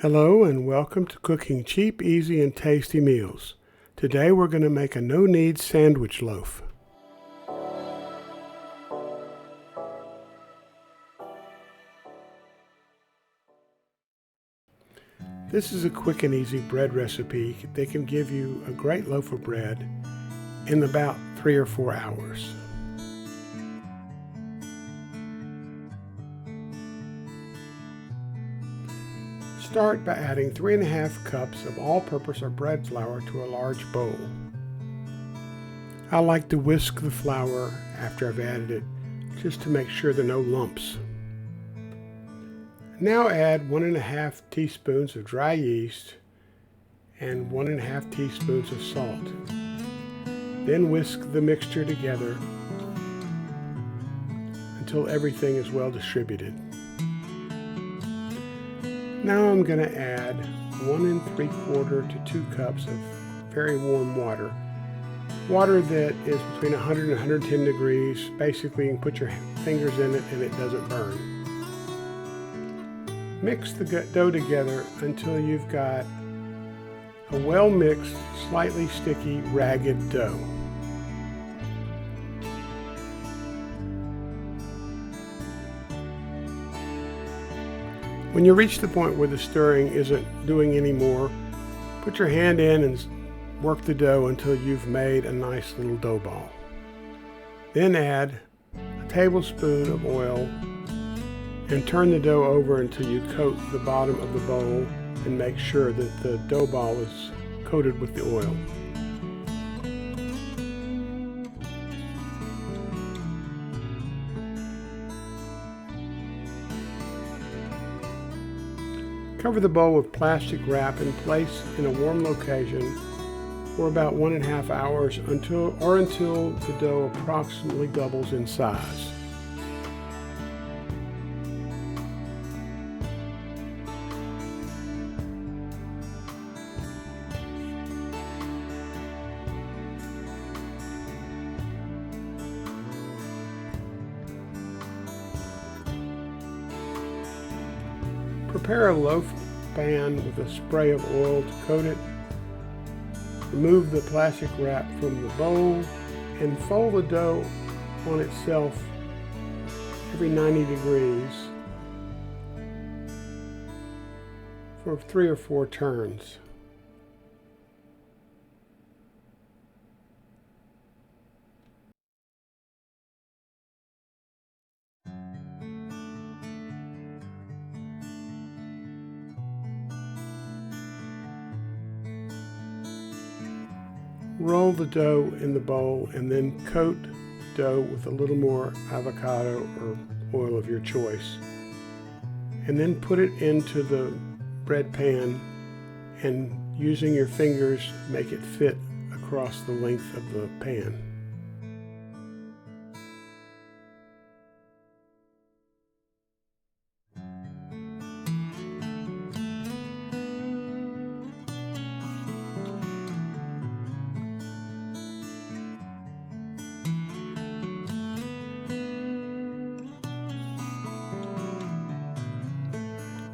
Hello and welcome to Cooking Cheap, Easy, and Tasty Meals. Today we're going to make a no-knead sandwich loaf. This is a quick and easy bread recipe that can give you a great loaf of bread in about 3 or 4 hours. Start by adding 3½ cups of all-purpose or bread flour to a large bowl. I like to whisk the flour after I've added it just to make sure there are no lumps. Now add 1½ teaspoons of dry yeast and 1½ teaspoons of salt. Then whisk the mixture together until everything is well distributed. Now I'm going to add 1 3/4 to 2 cups of very warm water. Water that is between 100 and 110 degrees. Basically, you can put your fingers in it and it doesn't burn. Mix the dough together until you've got a well-mixed, slightly sticky, ragged dough. When you reach the point where the stirring isn't doing any more, put your hand in and work the dough until you've made a nice little dough ball. Then add a tablespoon of oil and turn the dough over until you coat the bottom of the bowl and make sure that the dough ball is coated with the oil. Cover the bowl with plastic wrap and place in a warm location for about 1½ hours until the dough approximately doubles in size. Prepare a loaf pan with a spray of oil to coat it. Remove the plastic wrap from the bowl and fold the dough on itself every 90 degrees for 3 or 4 turns. Roll the dough in the bowl and then coat the dough with a little more avocado or oil of your choice. And then put it into the bread pan and using your fingers make it fit across the length of the pan.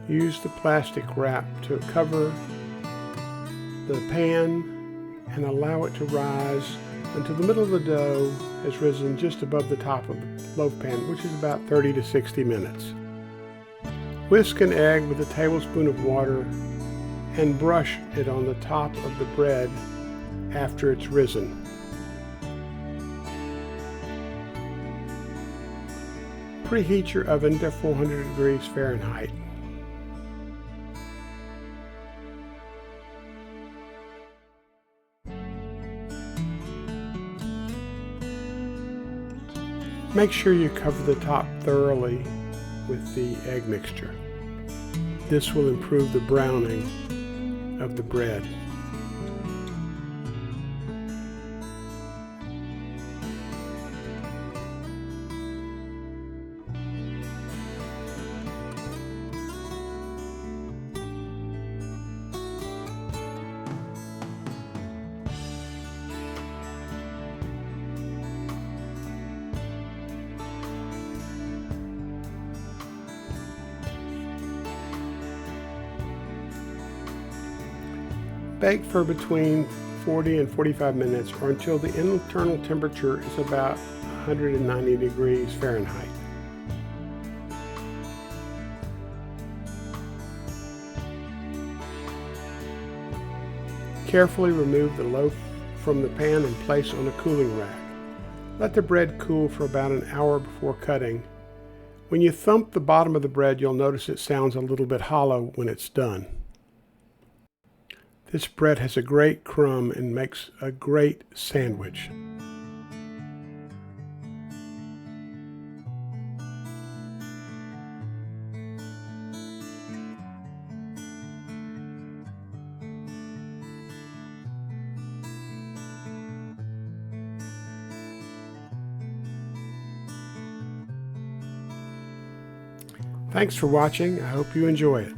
Use the plastic wrap to cover the pan and allow it to rise until the middle of the dough has risen just above the top of the loaf pan, which is about 30 to 60 minutes. Whisk an egg with a tablespoon of water and brush it on the top of the bread after it's risen. Preheat your oven to 400 degrees Fahrenheit. Make sure you cover the top thoroughly with the egg mixture. This will improve the browning of the bread. Bake for between 40 and 45 minutes or until the internal temperature is about 190 degrees Fahrenheit. Carefully remove the loaf from the pan and place on a cooling rack. Let the bread cool for about an hour before cutting. When you thump the bottom of the bread, you'll notice it sounds a little bit hollow when it's done. This bread has a great crumb and makes a great sandwich. Thanks for watching. I hope you enjoy it.